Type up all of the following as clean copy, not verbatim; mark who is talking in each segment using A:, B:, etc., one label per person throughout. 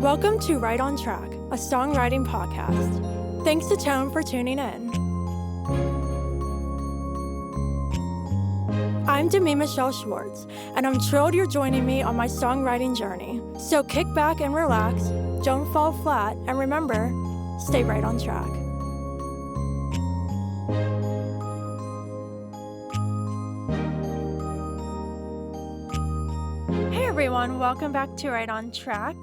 A: Welcome to Right on Track, a songwriting podcast. Thanks to Tone for tuning in. I'm Demi Michelle Schwartz, and I'm thrilled you're joining me on my songwriting journey. So kick back and relax, don't fall flat, and remember, stay right on track. Hey everyone, welcome back to Right on Track.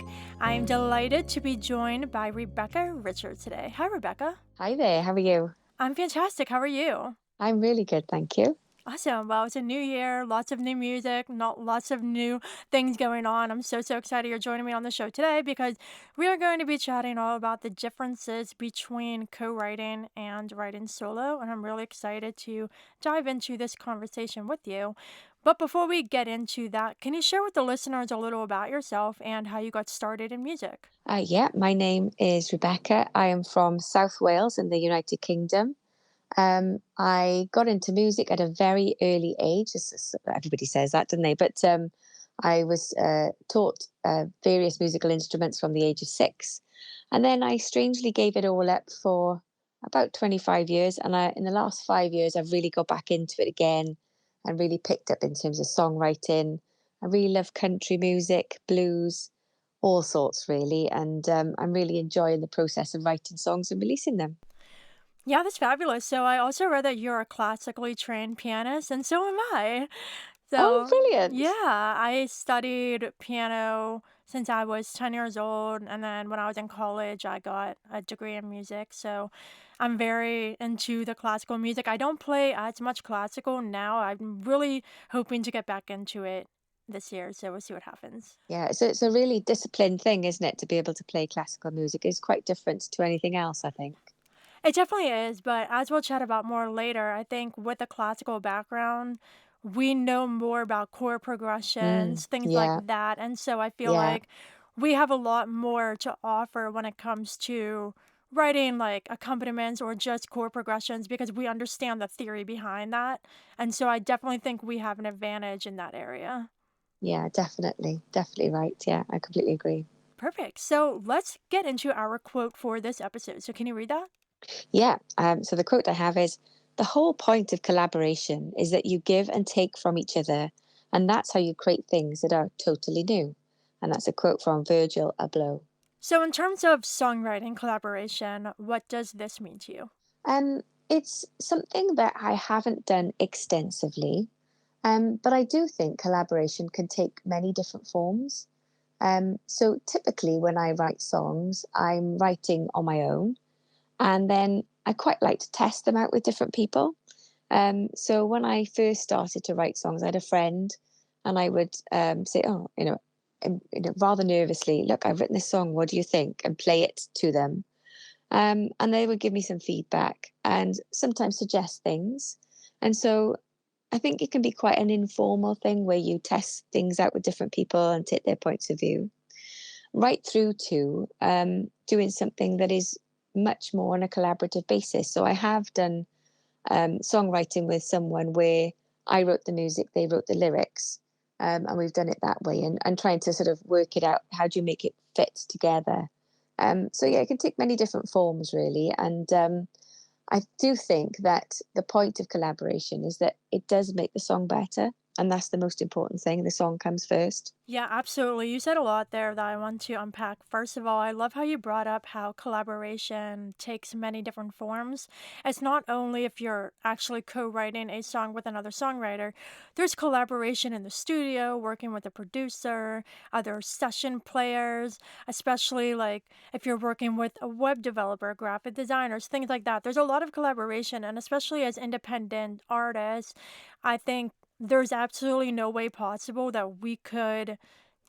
A: I'm delighted to be joined by Rebecca Richard today. Hi, Rebecca.
B: Hi there, how are you?
A: I'm fantastic. How are you?
B: I'm really good, thank you.
A: Awesome. Well, it's a new year, lots of new music, not lots of new things going on. I'm so excited you're joining me on the show today because we are going to be chatting all about the differences between co-writing and writing solo, and I'm really excited to dive into this conversation with you. But before we get into that, can you share with the listeners a little about yourself and how you got started in music?
B: My name is Rebecca. I am from South Wales in the United Kingdom. I got into music at a very early age. Everybody says that, don't they? But I was taught various musical instruments from the age of 6. And then I strangely gave it all up for about 25 years. And in the last 5 years, I've really got back into it again and really picked up in terms of songwriting. I really love country music, blues, all sorts, really. And I'm really enjoying the process of writing songs and releasing them.
A: Yeah, that's fabulous. So I also read that you're a classically trained pianist, and so am I.
B: Oh,
A: So,
B: brilliant.
A: yeah, I studied piano since I was 10 years old, and then when I was in college, I got a degree in music. So I'm very into the classical music. I don't play as much classical now. I'm really hoping to get back into it this year, so we'll see what happens.
B: Yeah, so it's a really disciplined thing, isn't it, to be able to play classical music? It's quite different to anything else, I think.
A: It definitely is, but as we'll chat about more later, I think with a classical background, we know more about chord progressions, things like
B: Yeah,
A: that. And so I feel
B: yeah,
A: like we have a lot more to offer when it comes to writing like accompaniments or just chord progressions because we understand the theory behind that. And so I definitely think we have an advantage in that area.
B: yeah, definitely. Definitely right. Yeah, I completely agree.
A: Perfect. So let's get into our quote for this episode. So can you read that?
B: Yeah, so the quote I have is, the whole point of collaboration is that you give and take from each other, and that's how you create things that are totally new. And that's a quote from Virgil Abloh.
A: So in terms of songwriting collaboration, what does this mean to you?
B: It's something that I haven't done extensively, but I do think collaboration can take many different forms. So typically, when I write songs, I'm writing on my own, and then I quite like to test them out with different people. So when I first started to write songs, I had a friend, and I would say, "Oh, rather nervously, look, I've written this song. What do you think?" and play it to them. And they would give me some feedback and sometimes suggest things. And so I think it can be quite an informal thing where you test things out with different people and take their points of view, right through to doing something that is much more on a collaborative basis. So I have done songwriting with someone where I wrote the music, they wrote the lyrics, and we've done it that way and trying to sort of work it out. How do you make it fit together? So yeah, it can take many different forms, really. And I do think that the point of collaboration is that it does make the song better. And that's the most important thing. The song comes first.
A: Yeah, absolutely. You said a lot there that I want to unpack. First of all, I love how you brought up how collaboration takes many different forms. It's not only if you're actually co-writing a song with another songwriter, there's collaboration in the studio, working with a producer, other session players, especially like if you're working with a web developer, graphic designers, things like that. There's a lot of collaboration, and especially as independent artists, I think there's absolutely no way possible that we could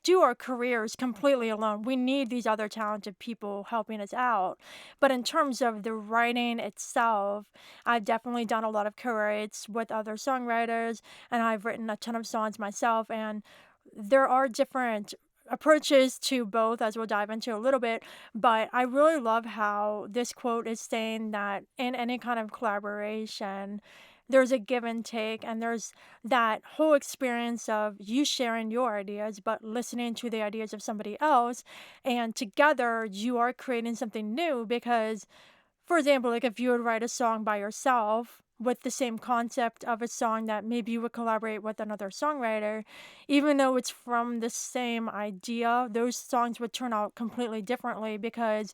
A: do our careers completely alone. We need these other talented people helping us out. But in terms of the writing itself, I've definitely done a lot of co-writes with other songwriters, and I've written a ton of songs myself. And there are different approaches to both, as we'll dive into a little bit. But I really love how this quote is saying that in any kind of collaboration, there's a give and take, and there's that whole experience of you sharing your ideas, but listening to the ideas of somebody else. And together, you are creating something new because, for example, like if you would write a song by yourself with the same concept of a song that maybe you would collaborate with another songwriter, even though it's from the same idea, those songs would turn out completely differently because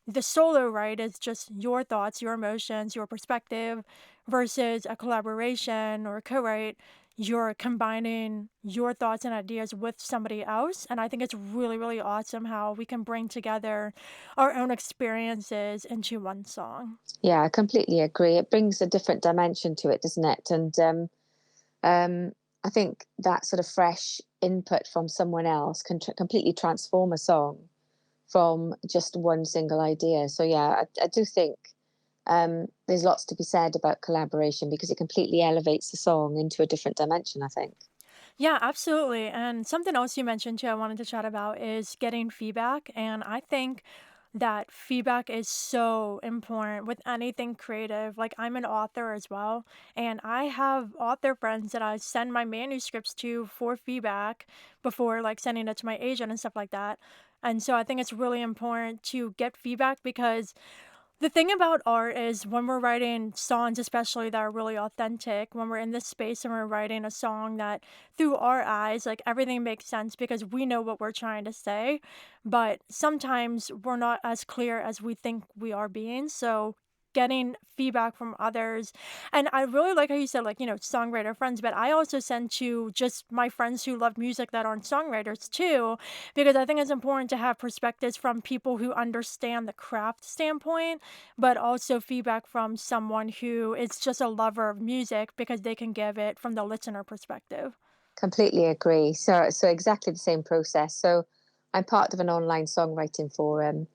A: the solo write is just your thoughts, your emotions, your perspective versus a collaboration or a co-write. You're combining your thoughts and ideas with somebody else. And I think it's really, really awesome how we can bring together our own experiences into one song.
B: Yeah, I completely agree. It brings a different dimension to it, doesn't it? And I think that sort of fresh input from someone else can completely transform a song from just one single idea. So yeah, I do think there's lots to be said about collaboration because it completely elevates the song into a different dimension, I think.
A: Yeah, absolutely. And something else you mentioned too, I wanted to chat about is getting feedback. And I think that feedback is so important with anything creative. Like, I'm an author as well, and I have author friends that I send my manuscripts to for feedback before like sending it to my agent and stuff like that. And so I think it's really important to get feedback because the thing about art is when we're writing songs, especially that are really authentic, when we're in this space and we're writing a song that through our eyes, like everything makes sense because we know what we're trying to say. But sometimes we're not as clear as we think we are being. So getting feedback from others. And I really like how you said, like, songwriter friends, but I also send to just my friends who love music that aren't songwriters too, because I think it's important to have perspectives from people who understand the craft standpoint, but also feedback from someone who is just a lover of music because they can give it from the listener perspective.
B: Completely agree. So exactly the same process. So I'm part of an online songwriting forum.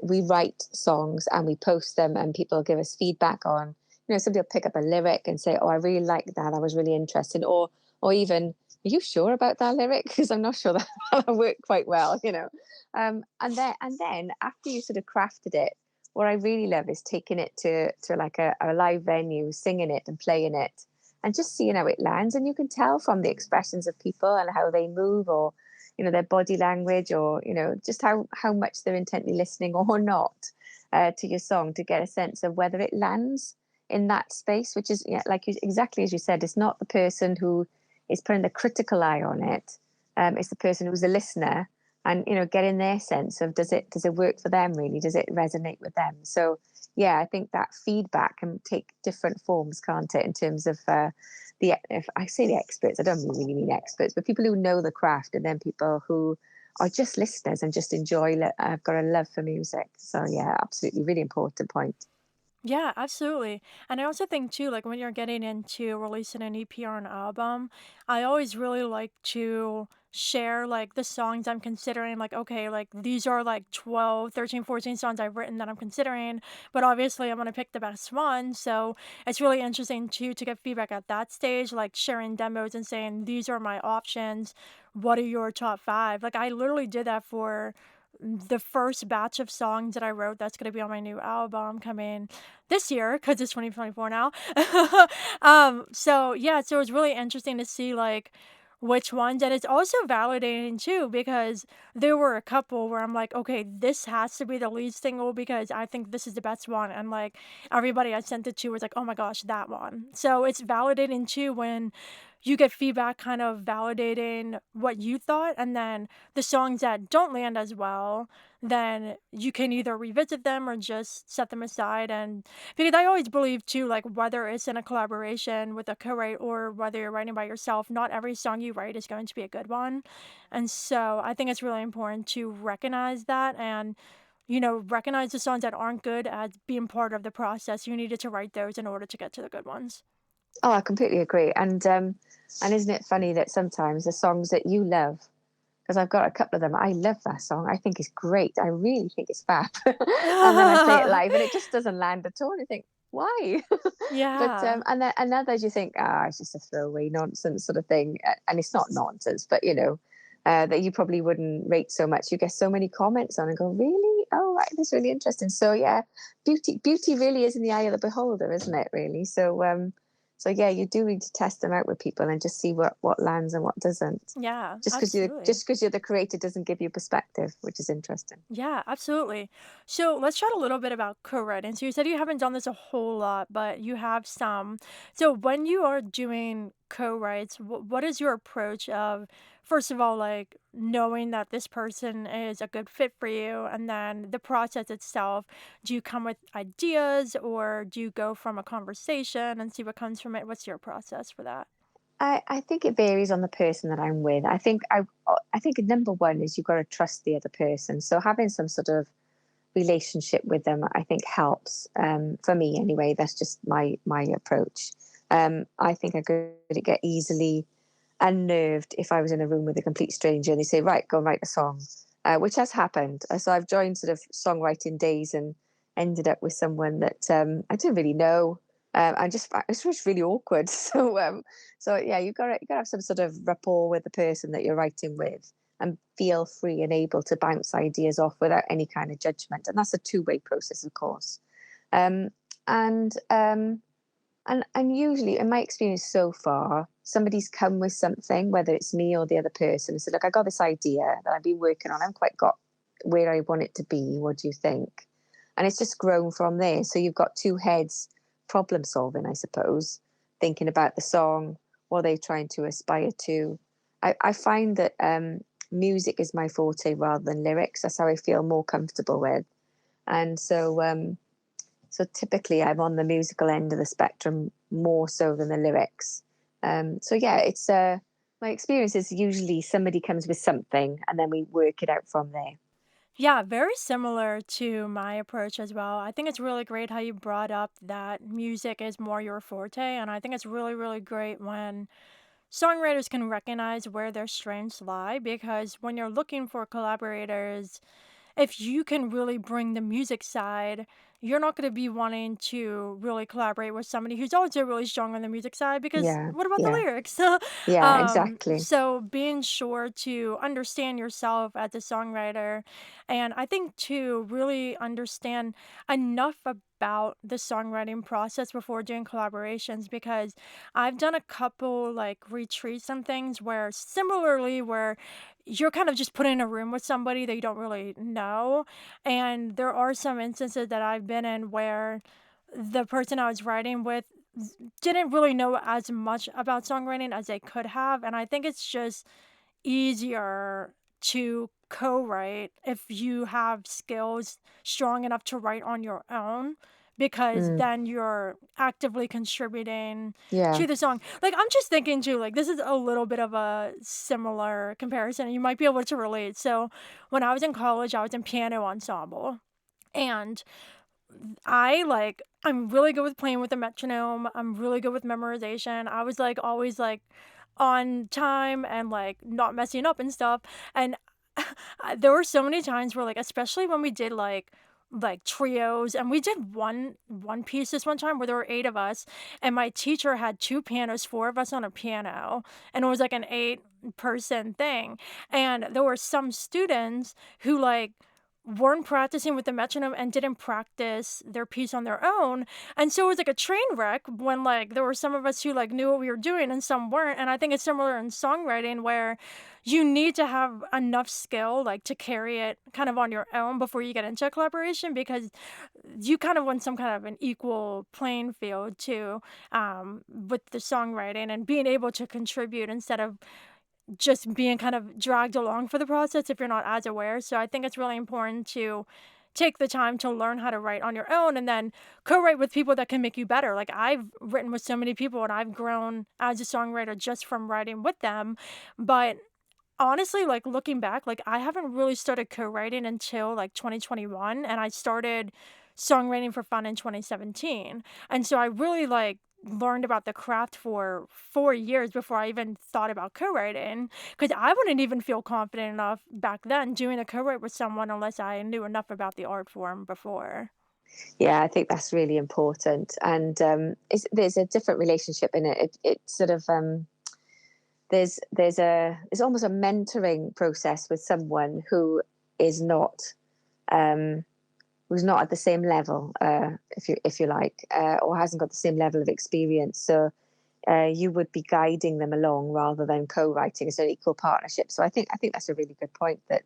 B: We write songs and we post them, and people give us feedback on. Somebody will pick up a lyric and say, "Oh, I really like that. I was really interested," or even, "Are you sure about that lyric? Because I'm not sure that that worked quite well." And then after you sort of crafted it, what I really love is taking it to like a live venue, singing it and playing it and just seeing how it lands. And you can tell from the expressions of people and how they move, or their body language, or just how much they're intently listening or not to your song, to get a sense of whether it lands in that space, which is, yeah, like exactly as you said, it's not the person who is putting the critical eye on it. It's the person who's a listener, and getting their sense of, does it work for them, really, does it resonate with them. So yeah, I think that feedback can take different forms, can't it? In terms of if I say the experts, I don't really mean experts, but people who know the craft, and then people who are just listeners and just enjoy. I've got a love for music, so yeah, absolutely, really important point.
A: Yeah, absolutely. And I also think too, like when you're getting into releasing an EP or an album, I always really like to share like the songs I'm considering. Like, okay, like these are like 12, 13, 14 songs I've written that I'm considering, but obviously I'm going to pick the best one. So it's really interesting too to get feedback at that stage, like sharing demos and saying, these are my options. What are your top five? Like, I literally did that for the first batch of songs that I wrote that's going to be on my new album coming this year because it's 2024 now. So yeah, so it's really interesting to see like which ones, and it's also validating too because there were a couple where I'm like, okay, this has to be the lead single because I think this is the best one, and like everybody I sent it to was like, oh my gosh, that one. So it's validating too when you get feedback kind of validating what you thought, and then the songs that don't land as well, then you can either revisit them or just set them aside. And because I always believe too, like whether it's in a collaboration with a co-write or whether you're writing by yourself, not every song you write is going to be a good one. And so I think it's really important to recognize that and recognize the songs that aren't good as being part of the process. You needed to write those in order to get to the good ones.
B: Oh, I completely agree. And isn't it funny that sometimes the songs that you love, because I've got a couple of them, I love that song. I think it's great. I really think it's fab. And then I play it live, and it just doesn't land at all. And you think, why? But
A: Yeah.
B: and others you think, it's just a throwaway nonsense sort of thing, and it's not nonsense, but that you probably wouldn't rate so much. You get so many comments on and go, really? Oh, right, that's really interesting. So yeah, beauty really is in the eye of the beholder, isn't it? Really. So So yeah, you do need to test them out with people and just see what lands and what doesn't.
A: Yeah,
B: Just because you
A: absolutely.
B: just because you're the creator doesn't give you perspective, which is interesting.
A: Yeah, absolutely. So let's chat a little bit about co-writing. So you said you haven't done this a whole lot, but you have some. So when you are doing co-writes, what is your approach of, first of all, like knowing that this person is a good fit for you, and then the process itself? Do you come with ideas, or do you go from a conversation and see what comes from it? What's your process for that?
B: I think it varies on the person that I'm with. I think number one is you've got to trust the other person. So having some sort of relationship with them, I think helps. For me anyway, that's just my approach. I think I could get easily unnerved if I was in a room with a complete stranger and they say, right, go and write a song, which has happened. So I've joined sort of songwriting days and ended up with someone that I didn't really know. It's just really awkward. So yeah, you gotta have some sort of rapport with the person that you're writing with, and feel free and able to bounce ideas off without any kind of judgment. And that's a two-way process, of course. Um, and and usually, in my experience so far, somebody's come with something, whether it's me or the other person, and said, "Look, I got this idea that I've been working on. I haven't quite got where I want it to be. What do you think?" And it's just grown from there. So you've got two heads problem solving, I suppose, thinking about the song, what they're trying to aspire to. I find that music is my forte rather than lyrics. That's how I feel more comfortable with. And so typically I'm on the musical end of the spectrum more so than the lyrics. So yeah, it's my experience is usually somebody comes with something and then we work it out from there.
A: Yeah, very similar to my approach as well. I think it's really great how you brought up that music is more your forte. And I think it's really, really great when songwriters can recognize where their strengths lie, because when you're looking for collaborators, if you can really bring the music side, you're not going to be wanting to really collaborate with somebody who's also really strong on the music side, because
B: Yeah,
A: what about the
B: yeah,
A: lyrics?
B: yeah, exactly.
A: So being sure to understand yourself as a songwriter, and I think to really understand enough about the songwriting process before doing collaborations, because I've done a couple like retreats and things where similarly where you're kind of just put in a room with somebody that you don't really know. And there are some instances that I've been in where the person I was writing with didn't really know as much about songwriting as they could have. And I think it's just easier to co-write if you have skills strong enough to write on your own, because
B: Mm,
A: then you're actively contributing
B: yeah.
A: to the song. Like I'm just thinking too, like this is a little bit of a similar comparison. You might be able to relate. So when I was in college, I was in piano ensemble. And I'm really good with playing with the metronome. I'm really good with memorization. I was like always like on time and like not messing up and stuff. And there were so many times where like especially when we did like trios, and we did one piece this one time where there were 8 of us, and my teacher had two pianos, 4 of us on a piano, and it was like an 8 person thing. And there were some students who like weren't practicing with the metronome and didn't practice their piece on their own. And so it was like a train wreck when like there were some of us who like knew what we were doing and some weren't. And I think it's similar in songwriting where you need to have enough skill like to carry it kind of on your own before you get into a collaboration, because you kind of want some kind of an equal playing field too, with the songwriting and being able to contribute instead of just being kind of dragged along for the process if you're not as aware. So I think it's really important to take the time to learn how to write on your own and then co-write with people that can make you better. Like I've written with so many people and I've grown as a songwriter just from writing with them. But honestly, like looking back, like I haven't really started co-writing until like 2021, and I started songwriting for fun in 2017. And so I really like learned about the craft for 4 years before I even thought about co-writing, cuz I wouldn't even feel confident enough back then doing a co-write with someone unless I knew enough about the art form before.
B: Yeah, I think that's really important. And there's a different relationship in it. It sort of there's almost a mentoring process with someone who is not um, who's not at the same level, if you like, or hasn't got the same level of experience. So you would be guiding them along rather than co-writing as an equal partnership. So I think that's a really good point. That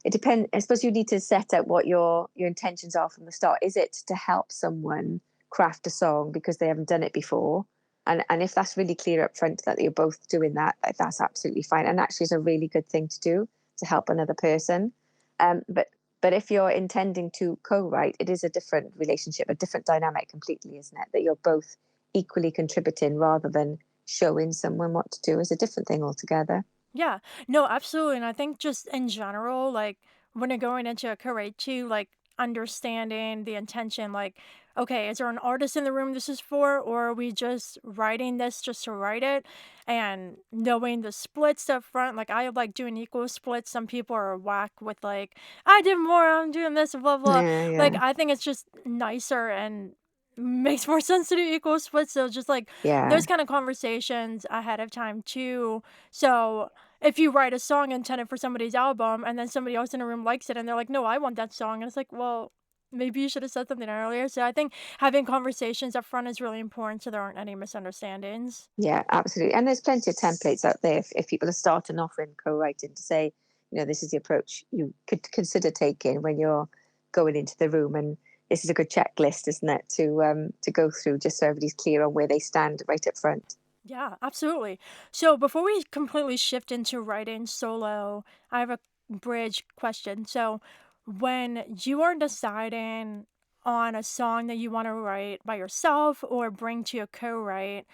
B: it depends. I suppose you need to set out what your intentions are from the start. Is it to help someone craft a song because they haven't done it before? And if that's really clear up front that you're both doing that, that's absolutely fine. And actually, is a really good thing to do to help another person. But if you're intending to co-write, it is a different relationship, a different dynamic completely, isn't it? That you're both equally contributing rather than showing someone what to do is a different thing altogether.
A: Yeah. No, absolutely. And I think just in general, like when you're going into a career too, like understanding the intention, like, okay, is there an artist in the room this is for, or are we just writing this just to write it? And knowing the splits up front, like I like doing equal splits. Some people are whack with like, I did more, I'm doing this, blah blah.
B: Yeah,
A: Like
B: yeah,
A: I think it's just nicer and makes more sense to do equal splits. So just like
B: yeah,
A: those kind of conversations ahead of time too. So if you write a song intended for somebody's album and then somebody else in a room likes it and they're like, "No, I want that song." And it's like, "Well, maybe you should have said something earlier." So I think having conversations up front is really important so there aren't any misunderstandings.
B: yeah, absolutely. And there's plenty of templates out there if people are starting off in co-writing to say, this is the approach you could consider taking when you're going into the room. And this is a good checklist, isn't it, to go through just so everybody's clear on where they stand right up front.
A: Yeah, absolutely. So before we completely shift into writing solo, I have a bridge question. So when you are deciding on a song that you want to write by yourself or bring to a co-write,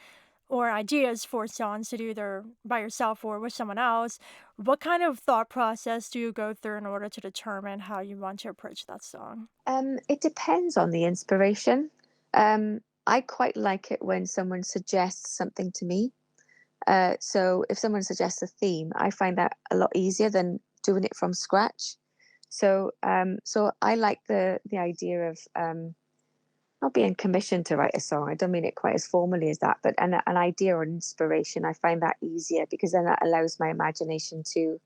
A: or ideas for songs to do either by yourself or with someone else, what kind of thought process do you go through in order to determine how you want to approach that song?
B: It depends on the inspiration. I quite like it when someone suggests something to me. So if someone suggests a theme, I find that a lot easier than doing it from scratch. So I like the idea of not being commissioned to write a song. I don't mean it quite as formally as that, but an idea or an inspiration. I find that easier because then that allows my imagination to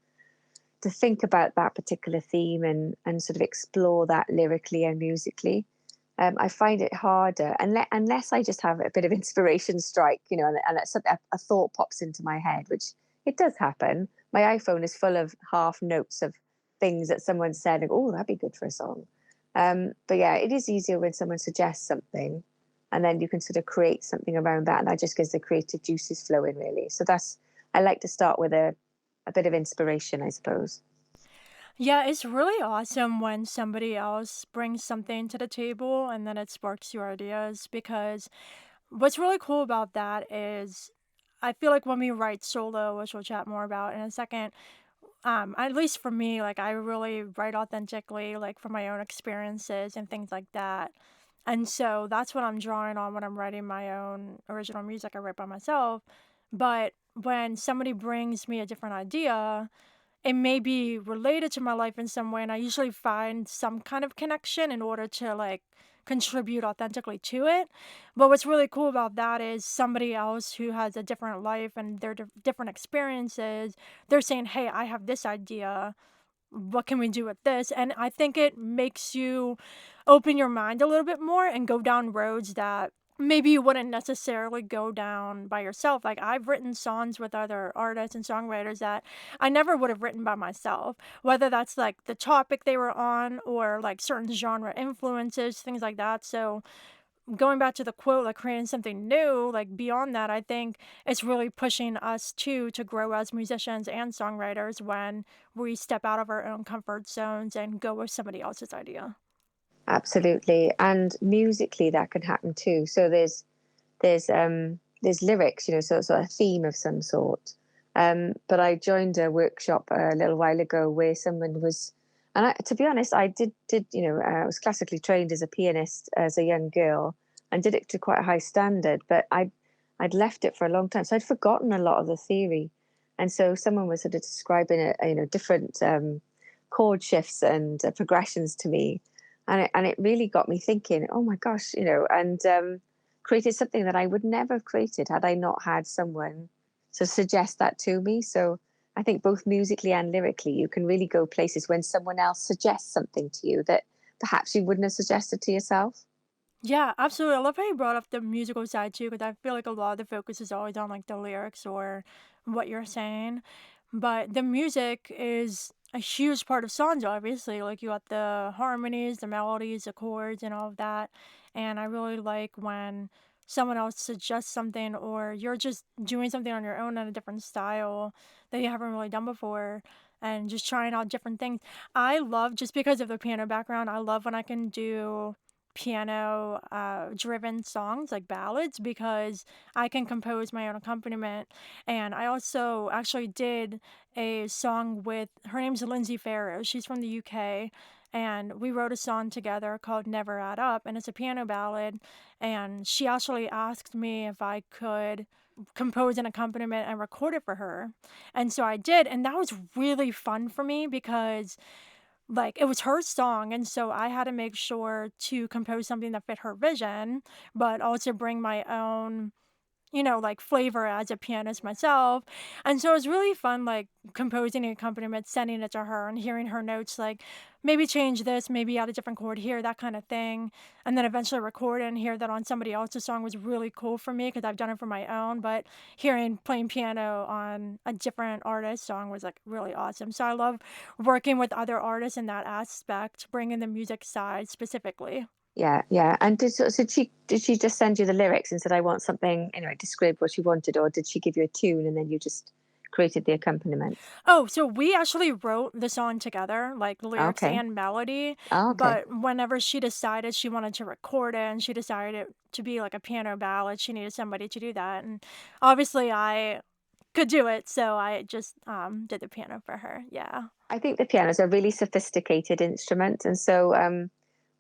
B: think about that particular theme and sort of explore that lyrically and musically. I find it harder unless I just have a bit of inspiration strike, and a thought pops into my head, which it does happen. My iPhone is full of half notes of things that someone said, like, oh, that'd be good for a song. But yeah, it is easier when someone suggests something, and then you can sort of create something around that, and that just gets the creative juices flowing, really. So I like to start with a bit of inspiration, I suppose.
A: Yeah, it's really awesome when somebody else brings something to the table and then it sparks your ideas because what's really cool about that is I feel like when we write solo, which we'll chat more about in a second, at least for me, like I really write authentically, like from my own experiences and things like that. And so that's what I'm drawing on when I'm writing my own original music I write by myself. But when somebody brings me a different idea, it may be related to my life in some way, and I usually find some kind of connection in order to like contribute authentically to it. But what's really cool about that is somebody else who has a different life and their different experiences, they're saying, "Hey, I have this idea. What can we do with this?" And I think it makes you open your mind a little bit more and go down roads that maybe you wouldn't necessarily go down by yourself. Like I've written songs with other artists and songwriters that I never would have written by myself, whether that's like the topic they were on or like certain genre influences, things like that. So going back to the quote, like creating something new, like beyond that, I think it's really pushing us too to grow as musicians and songwriters when we step out of our own comfort zones and go with somebody else's idea.
B: Absolutely, and musically that can happen too. So there's lyrics, so a theme of some sort. But I joined a workshop a little while ago where someone was, and to be honest, I did I was classically trained as a pianist as a young girl and did it to quite a high standard, but I'd left it for a long time, so I'd forgotten a lot of the theory, and so someone was sort of describing different chord shifts and progressions to me, and it really got me thinking, oh my gosh, and created something that I would never have created had I not had someone to suggest that to me. So I think both musically and lyrically, you can really go places when someone else suggests something to you that perhaps you wouldn't have suggested to yourself.
A: Yeah, absolutely. I love how you brought up the musical side too, because I feel like a lot of the focus is always on like the lyrics or what you're saying. But the music is a huge part of songs, obviously. Like you got the harmonies, the melodies, the chords, and all of that. And I really like when someone else suggests something or you're just doing something on your own in a different style that you haven't really done before and just trying out different things. I love, just because of the piano background, I love when I can do piano driven songs like ballads because I can compose my own accompaniment. And I also actually did a song with her name's Lindsay Farrow. She's from the UK. And we wrote a song together called Never Add Up, and it's a piano ballad. And she actually asked me if I could compose an accompaniment and record it for her. And so I did, and that was really fun for me because like it was her song, and so I had to make sure to compose something that fit her vision, but also bring my own, like flavor as a pianist myself. And so it was really fun, like composing an accompaniment, sending it to her, and hearing her notes, like maybe change this, maybe add a different chord here, that kind of thing. And then eventually record it and hear that on somebody else's song was really cool for me because I've done it for my own. But hearing playing piano on a different artist's song was like really awesome. So I love working with other artists in that aspect, bringing the music side specifically.
B: Yeah, yeah. And did she just send you the lyrics and said, I want something, describe what you wanted, or did she give you a tune and then you just created the accompaniment?
A: Oh, so we actually wrote the song together, like lyrics
B: Okay.
A: and melody,
B: Oh, okay.
A: but whenever she decided she wanted to record it and she decided it to be like a piano ballad, she needed somebody to do that. And obviously I could do it, so I just did the piano for her. Yeah.
B: I think the piano is a really sophisticated instrument. And so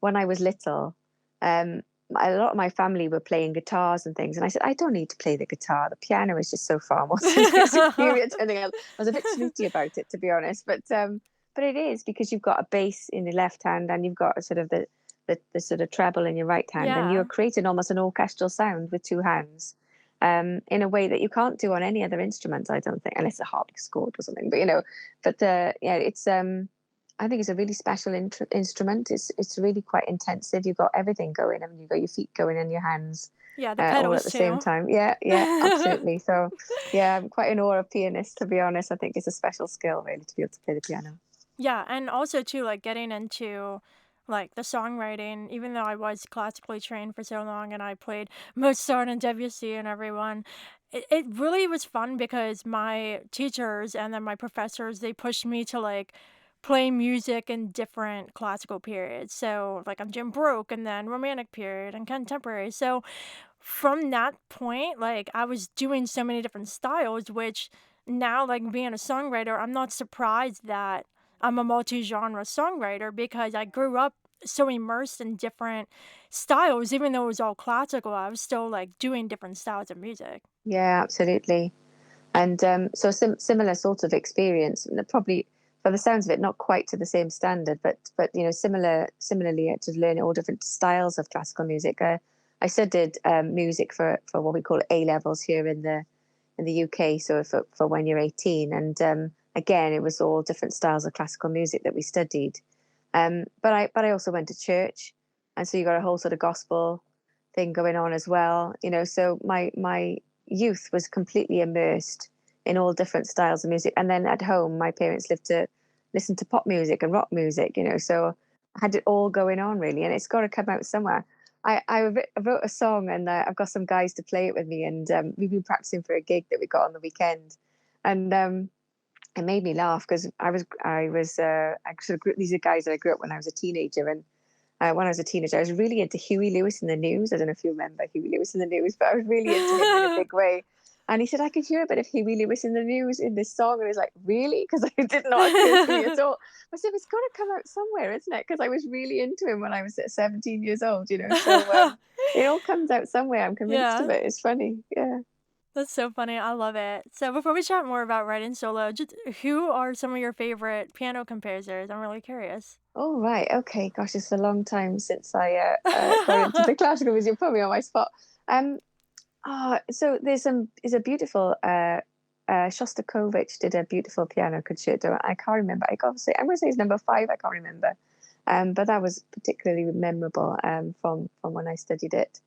B: when I was little, um, a lot of my family were playing guitars and things. And I said, I don't need to play the guitar. The piano is just so far more superior to anything else. I was a bit snooty about it, to be honest. But it is because you've got a bass in your left hand and you've got a sort of the sort of treble in your right hand. And you're
A: Yeah.
B: creating almost an orchestral sound with two hands. In a way that you can't do on any other instrument, I don't think, unless a harpsichord or something. But yeah, it's I think it's a really special instrument. It's really quite intensive. You've got everything going. I mean, you've got your feet going and your hands
A: Yeah, the
B: all at
A: pedals
B: the same
A: too.
B: time. Yeah, yeah, absolutely. So yeah, I'm quite in awe of pianists, to be honest. I think it's a special skill, really, to be able to play the piano.
A: Yeah, and also too, like getting into like the songwriting, even though I was classically trained for so long and I played Mozart and Debussy and everyone, it really was fun because my teachers and then my professors, they pushed me to like play music in different classical periods. So like I'm Jim Baroque and then Romantic period and contemporary. So from that point, like I was doing so many different styles, which now, like being a songwriter, I'm not surprised that I'm a multi-genre songwriter because I grew up so immersed in different styles. Even though it was all classical, I was still like doing different styles of music.
B: Yeah, absolutely. And so similar sort of experience, and probably by the sounds of it, not quite to the same standard, but similarly to learn all different styles of classical music. I studied music for what we call A levels here in the UK. So for when you're 18, and again, it was all different styles of classical music that we studied. But I also went to church, and so you got a whole sort of gospel thing going on as well. So my youth was completely immersed in all different styles of music. And then at home, my parents lived to listen to pop music and rock music. So I had it all going on really, and it's got to come out somewhere. I wrote a song, and I've got some guys to play it with me, and we've been practicing for a gig that we got on the weekend, and it made me laugh because I sort of these are guys that I grew up when I was a teenager, and when I was a teenager, I was really into Huey Lewis in the News. I don't know if you remember Huey Lewis in the News, but I was really into him in a big way. And he said, I could hear a bit of Huey Lewis in the News in this song. And I was like, really? Because it did not occur to me at all. I said, it's got to come out somewhere, isn't it? Because I was really into him when I was 17 years old. So it all comes out somewhere. I'm convinced of
A: Yeah,
B: it. It's funny. Yeah.
A: that's so funny. I love it. So before we chat more about writing solo, just who are some of your favorite piano composers? I'm really curious.
B: Oh, right. Okay. Gosh, it's a long time since I got into the classical music. You put me on my spot. Um, so there's a beautiful Shostakovich did a beautiful piano concerto. I can't remember. I'm going to say it's number 5. I can't remember. But that was particularly memorable from when I studied it.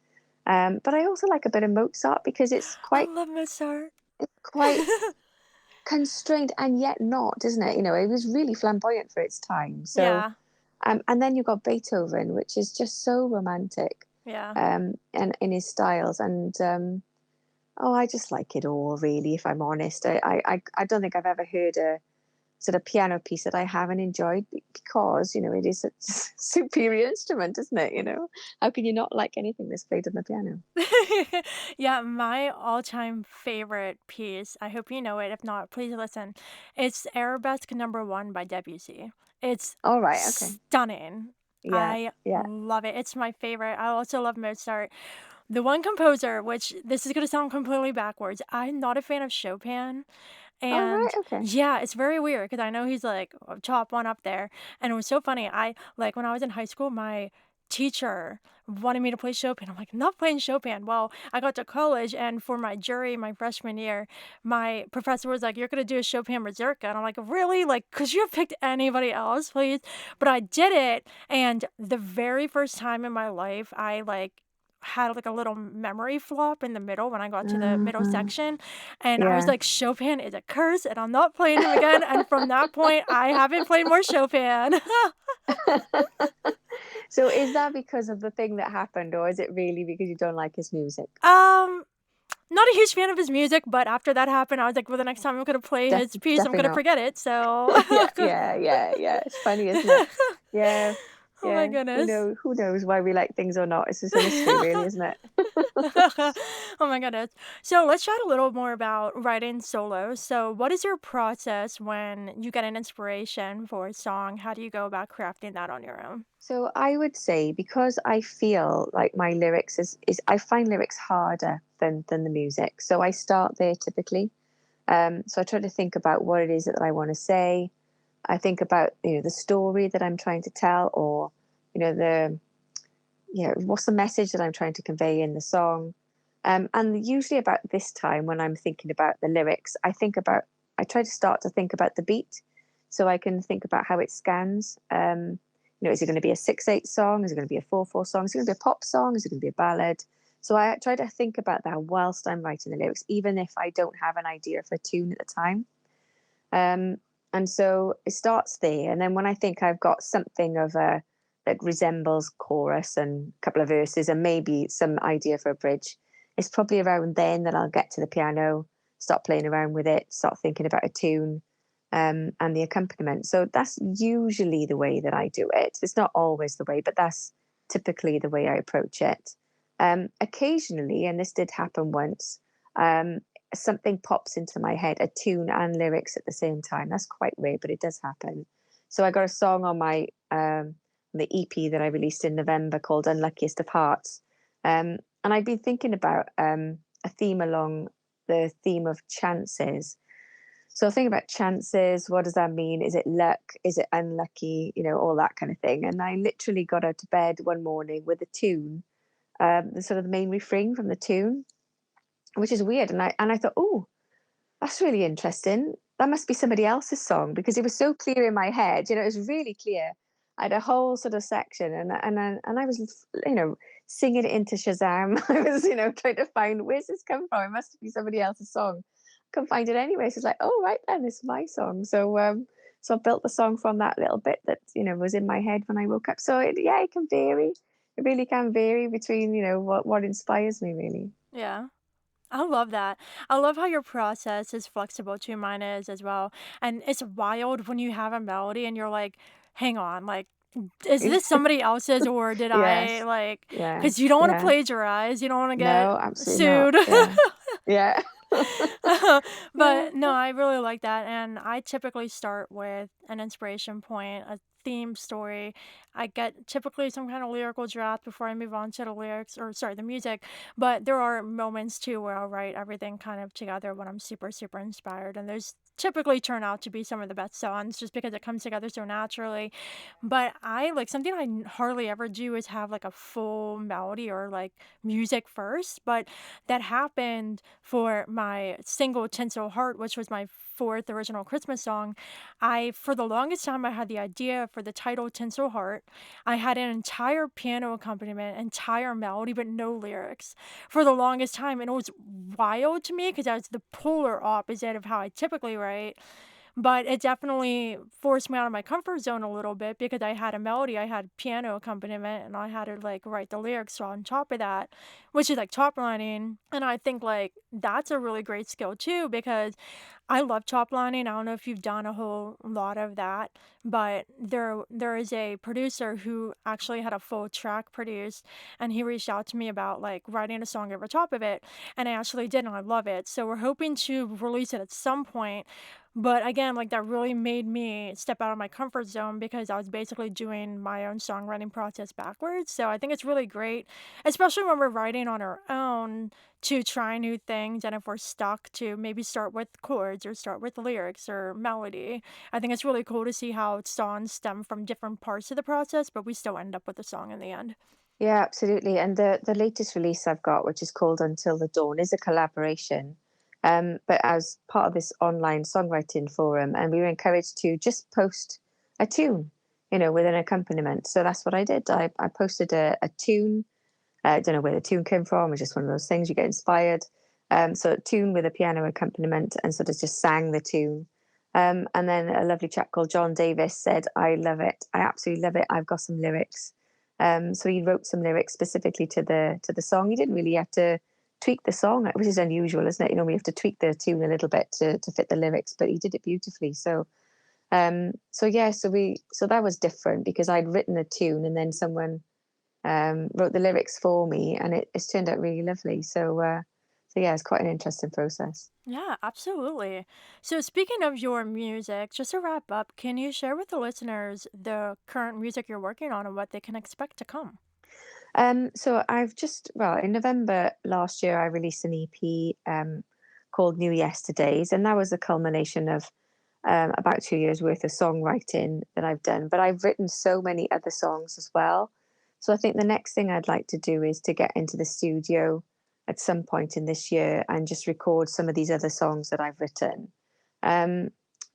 B: But I also like a bit of Mozart because it's
A: I
B: quite
A: love Mozart.
B: quite constrained and yet not, isn't it? You know, it was really flamboyant for its time. So,
A: Yeah,
B: and then you've got Beethoven, which is just so romantic,
A: yeah.
B: and in his styles. And oh, I just like it all, really. If I'm honest, I don't think I've ever heard a sort of piano piece that I haven't enjoyed because, you know, it is a superior instrument, isn't it? You know, how can you not like anything that's played on the piano?
A: Yeah, my all-time favorite piece, I hope you know it, if not, please listen. It's Arabesque #1 by Debussy. It's
B: All right, okay,
A: stunning.
B: yeah,
A: I
B: yeah.
A: love it. It's my favorite. I also love Mozart. The one composer, which this is gonna sound completely backwards, I'm not a fan of Chopin.
B: All right,
A: And
B: okay.
A: yeah, it's very weird because I know he's like top one up there. And it was so funny. I like when I was in high school, my teacher wanted me to play Chopin. I'm like, not playing Chopin. Well, I got to college and for my jury my freshman year, my professor was like, you're gonna do a Chopin Mazurka. And I'm like, really? Like, could you have picked anybody else, please? But I did it. And the very first time in my life, I like had like a little memory flop in the middle when I got to the middle
B: Uh-huh.
A: section and I was
B: Yeah.
A: like, Chopin is a curse, and I'm not playing him again. And from that point, I haven't played more Chopin.
B: So is that because of the thing that happened, or is it really because you don't like his music?
A: um, Not a huge fan of his music, but after that happened, I was like, well, the next time I'm gonna play his piece, I'm
B: Definitely
A: gonna
B: not.
A: forget it. So,
B: Yeah, yeah, yeah, yeah. It's funny, isn't it? Yeah,
A: oh my
B: yeah.
A: goodness.
B: Who knows why we like things or not? It's just a mystery, really, isn't it?
A: Oh my goodness. So let's chat a little more about writing solo. So, what is your process when you get an inspiration for a song? How do you go about crafting that on your own?
B: So I would say because I feel like my lyrics is I find lyrics harder than the music. So I start there typically. So I try to think about what it is that I want to say. I think about, you know, the story that I'm trying to tell, or, you know, what's the message that I'm trying to convey in the song. And usually about this time when I'm thinking about the lyrics, I try to start to think about the beat, so I can think about how it scans. You know, is it going to be a 6/8 song? Is it going to be a 4/4 song? Is it going to be a pop song? Is it going to be a ballad? So I try to think about that whilst I'm writing the lyrics, even if I don't have an idea for a tune at the time. Um, and so it starts there. And then when I think I've got something of a that resembles chorus and a couple of verses and maybe some idea for a bridge, it's probably around then that I'll get to the piano, start playing around with it, start thinking about a tune, and the accompaniment. So that's usually the way that I do it. It's not always the way, but that's typically the way I approach it. Occasionally, and this did happen once, um, something pops into my head, a tune and lyrics at the same time. That's quite rare, but it does happen. So I got a song on my the EP that I released in November called "Unluckiest of Hearts," and I've been thinking about a theme along the theme of chances. So think about chances. What does that mean? Is it luck? Is it unlucky? You know, all that kind of thing. And I literally got out of bed one morning with a tune, the sort of the main refrain from the tune, which is weird. And I thought, oh, that's really interesting. That must be somebody else's song because it was so clear in my head. You know, it was really clear. I had a whole sort of section, and I was, you know, singing it into Shazam. I was, you know, trying to find where's this come from. It must be somebody else's song. Couldn't find it anyway. So it's like, oh right then, it's my song. So I built the song from that little bit that, you know, was in my head when I woke up. So yeah, it can vary. It really can vary between, you know, what inspires me really.
A: Yeah. I love that. I love how your process is flexible too. Mine is as well. And it's wild when you have a melody and you're like, hang on, like, is this somebody else's or did I
B: Yes.
A: like,
B: Yeah.
A: because you don't want to
B: Yeah.
A: plagiarize, you don't want to get
B: No, absolutely not.
A: sued.
B: Yeah. Yeah. Yeah.
A: But no, I really like that. And I typically start with an inspiration point, a theme story. I get typically some kind of lyrical draft before I move on to the lyrics or, sorry, the music. But there are moments too where I'll write everything kind of together when I'm super, super inspired. And those typically turn out to be some of the best songs just because it comes together so naturally. But I like something hardly ever do is have like a full melody or like music first. But that happened for my single Tinsel Heart, which was my fourth original Christmas song. For the longest time, I had the idea for the title Tinsel Heart, I had an entire piano accompaniment, entire melody, but no lyrics for the longest time. And it was wild to me because I was the polar opposite of how I typically write. But it definitely forced me out of my comfort zone a little bit because I had a melody, I had piano accompaniment, and I had to like write the lyrics on top of that, which is like top lining. And I think like that's a really great skill too because I love top lining. I don't know if you've done a whole lot of that, but there is a producer who actually had a full track produced, and he reached out to me about like writing a song over top of it, and I actually did, and I love it. So we're hoping to release it at some point. But again, like that really made me step out of my comfort zone because I was basically doing my own songwriting process backwards. So I think it's really great, especially when we're writing on our own, to try new things. And if we're stuck, to maybe start with chords or start with lyrics or melody. I think it's really cool to see how songs stem from different parts of the process, but we still end up with a song in the end.
B: Yeah, absolutely. And the latest release I've got, which is called Until the Dawn, is a collaboration. But as part of this online songwriting forum, and we were encouraged to just post a tune, with an accompaniment. So that's what I did. I posted a tune. I don't know where the tune came from. It's just one of those things you get inspired. So a tune with a piano accompaniment, and sort of just sang the tune. And then a lovely chap called John Davis said, "I love it. I absolutely love it. I've got some lyrics." So he wrote some lyrics specifically to the song. He didn't really have to tweak the song, which is unusual, isn't it? We have to tweak the tune a little bit to fit the lyrics, but he did it beautifully. So yeah, so that was different because I'd written a tune and then someone wrote the lyrics for me, and it's turned out really lovely. So yeah, it's quite an interesting process.
A: Yeah, absolutely. So, speaking of your music, just to wrap up, can you share with the listeners the current music you're working on and what they can expect to come?
B: So I've well, in November last year, I released an EP called New Yesterdays, and that was a culmination of about 2 years worth of songwriting that I've done. But I've written so many other songs as well. So I think the next thing I'd like to do is to get into the studio at some point in this year and just record some of these other songs that I've written. Um,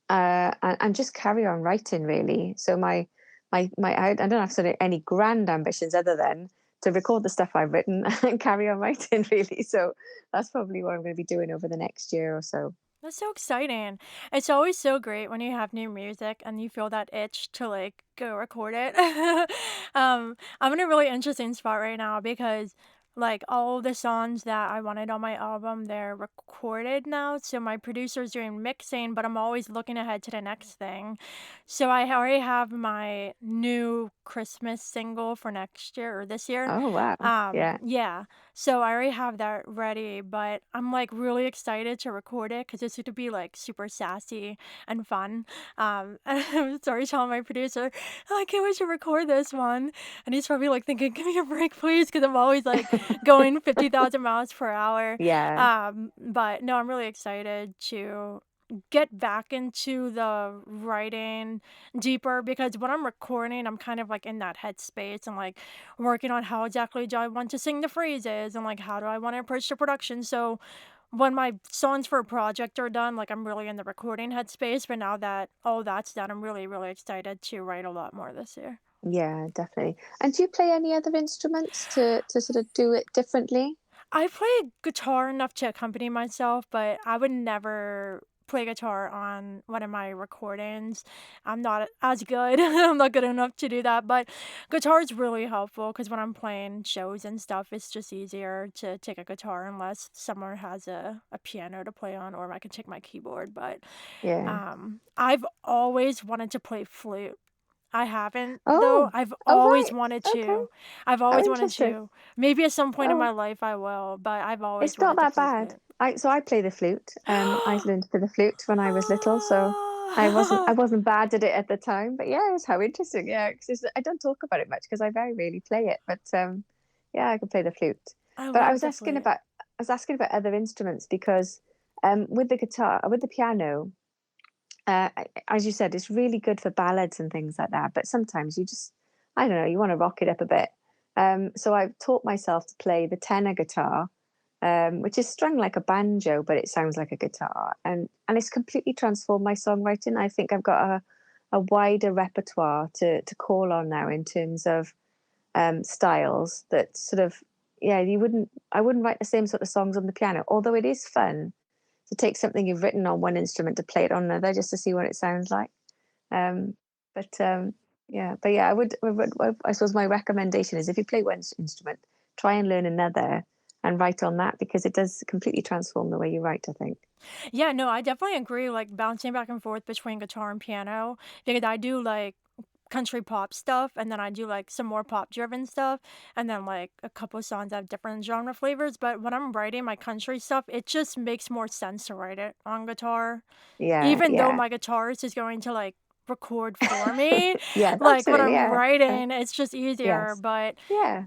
B: and just carry on writing really. So I don't have sort of any grand ambitions other than to record the stuff I've written and carry on writing really. So that's probably what I'm going to be doing over the next year or so.
A: That's so exciting. It's always so great when you have new music and you feel that itch to like go record it. I'm in a really interesting spot right now because like all the songs that I wanted on my album, they're recorded now. So my producer's doing mixing, but I'm always looking ahead to the next thing. So I already have my new Christmas single for next year or this year.
B: Oh wow. Yeah.
A: Yeah. So I already have that ready, but I'm like really excited to record it because it's going to be like super sassy and fun. And I'm sorry telling my producer, "Oh, I can't wait to record this one." And he's probably like thinking, "Give me a break, please," because I'm always like going 50,000 miles per hour.
B: Yeah.
A: But no, I'm really excited to get back into the writing deeper because when I'm recording, I'm kind of like in that headspace and like working on how exactly do I want to sing the phrases and like how do I want to approach the production. So when my songs for a project are done, like I'm really in the recording headspace. But now that all that's done, I'm really, really excited to write a lot more this year.
B: Yeah, definitely. And do you play any other instruments to sort of do it differently?
A: I play guitar enough to accompany myself, but I would never play guitar on one of my recordings. I'm not as good. I'm not good enough to do that, but guitar is really helpful because when I'm playing shows and stuff, it's just easier to take a guitar unless someone has a piano to play on, or I can take my keyboard. But
B: Yeah.
A: I've always wanted to play flute. I haven't, though.
B: Oh.
A: I've
B: Oh
A: always
B: right.
A: wanted
B: Okay.
A: to. I've
B: Oh
A: always wanted
B: interesting.
A: to. Maybe at some point in
B: Oh,
A: my life I will, but I've always
B: it's not
A: wanted to
B: that
A: play
B: bad.
A: flute.
B: I play the flute. I learned to play the flute when I was little, so I
A: Ah.
B: wasn't bad at it at the time. But yeah, it's how interesting. Yeah, because I don't talk about it much because I very rarely play it. But yeah, I can play the flute.
A: I
B: But
A: love the flute.
B: I was asking about other instruments because with the guitar, with the piano, as you said, it's really good for ballads and things like that. But sometimes I don't know, you want to rock it up a bit. So I've taught myself to play the tenor guitar, which is strung like a banjo, but it sounds like a guitar, and it's completely transformed my songwriting. I think I've got a wider repertoire to call on now in terms of styles that sort of, yeah, I wouldn't write the same sort of songs on the piano, although it is fun to take something you've written on one instrument to play it on another just to see what it sounds like. Um, but yeah, but yeah, I suppose my recommendation is if you play one instrument, try and learn another and write on that because it does completely transform the way you write, I think.
A: Yeah, no, I definitely agree, like, bouncing back and forth between guitar and piano, because I do, like, country pop stuff, and then I do, like, some more pop-driven stuff, and then, like, a couple songs have different genre flavors, but when I'm writing my country stuff, it just makes more sense to write it on guitar.
B: Yeah,
A: Even though
B: yeah.
A: my guitarist is going to, like, record for me,
B: Yes,
A: like, when
B: absolutely,
A: I'm
B: yeah.
A: writing, it's just easier,
B: Yes.
A: but
B: Yeah.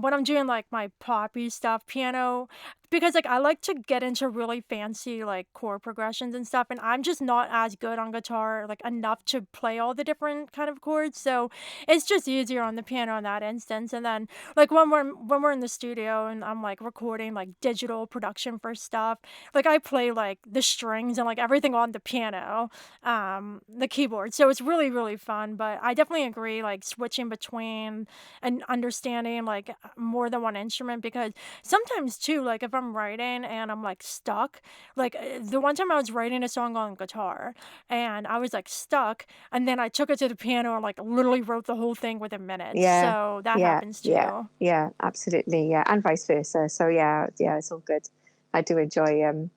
A: when I'm doing, like, my poppy stuff, piano because, like, I like to get into really fancy, like, chord progressions and stuff, and I'm just not as good on guitar, like, enough to play all the different kind of chords, so it's just easier on the piano in that instance, and then, like, when we're in the studio and I'm, like, recording, like, digital production for stuff, like, I play, like, the strings and, like, everything on the piano, the keyboard, so it's really, really fun, but I definitely agree, like, switching between and understanding like more than one instrument because sometimes too like if I'm writing and I'm like stuck like the one time I was writing a song on guitar and I was like stuck and then I took it to the piano and like literally wrote the whole thing within minutes
B: Yeah,
A: so that
B: yeah,
A: happens
B: yeah,
A: too.
B: yeah, absolutely, yeah, and vice versa. So yeah, yeah, it's all good. I do enjoy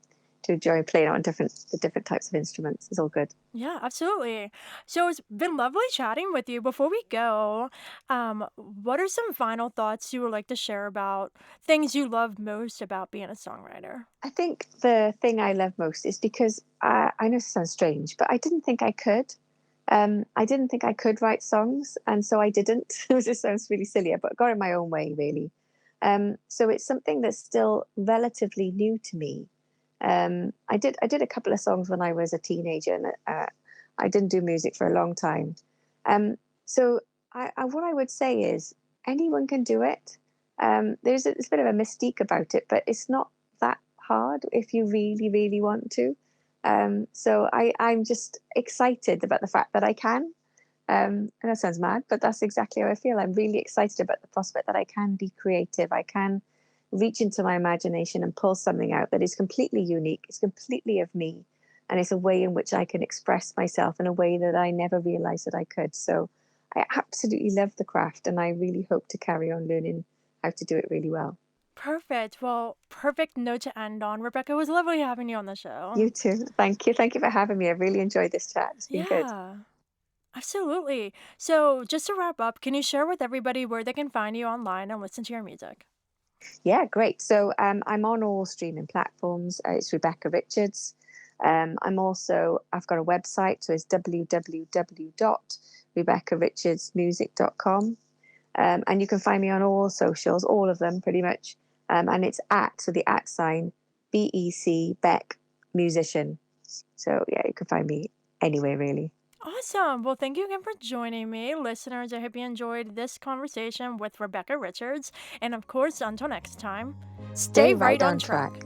B: playing on the different types of instruments. It's all good.
A: Yeah, absolutely. So it's been lovely chatting with you. Before we go, what are some final thoughts you would like to share about things you love most about being a songwriter?
B: I think the thing I love most is because I know it sounds strange, but I didn't think I could. I didn't think I could write songs, and so I didn't. It just sounds really silly, but I got in my own way, really. So it's something that's still relatively new to me. I did a couple of songs when I was a teenager, and I didn't do music for a long time. So what I would say is anyone can do it. There's a bit of a mystique about it, but it's not that hard if you really, really want to. So I'm just excited about the fact that I can. And that sounds mad, but that's exactly how I feel. I'm really excited about the prospect that I can be creative. I can reach into my imagination and pull something out that is completely unique. It's completely of me. And it's a way in which I can express myself in a way that I never realized that I could. So I absolutely love the craft and I really hope to carry on learning how to do it really well.
A: Perfect. Well, perfect note to end on. Rebecca, it was lovely having you on the show.
B: You too. Thank you. Thank you for having me. I really enjoyed this chat. It's been good.
A: Yeah, absolutely. So, just to wrap up, can you share with everybody where they can find you online and listen to your music?
B: Yeah, great. So I'm on all streaming platforms. It's Rebecca Richards. I've got a website, so it's www.rebeccarichardsmusic.com. And you can find me on all socials, all of them pretty much. And it's so the at sign, BEC Beck Musician. So yeah, you can find me anywhere really.
A: Awesome. Well, thank you again for joining me. Listeners, I hope you enjoyed this conversation with Rebecca Richards. And of course, until next time, stay
B: Stay
A: right
B: right
A: on
B: on
A: track.
B: track.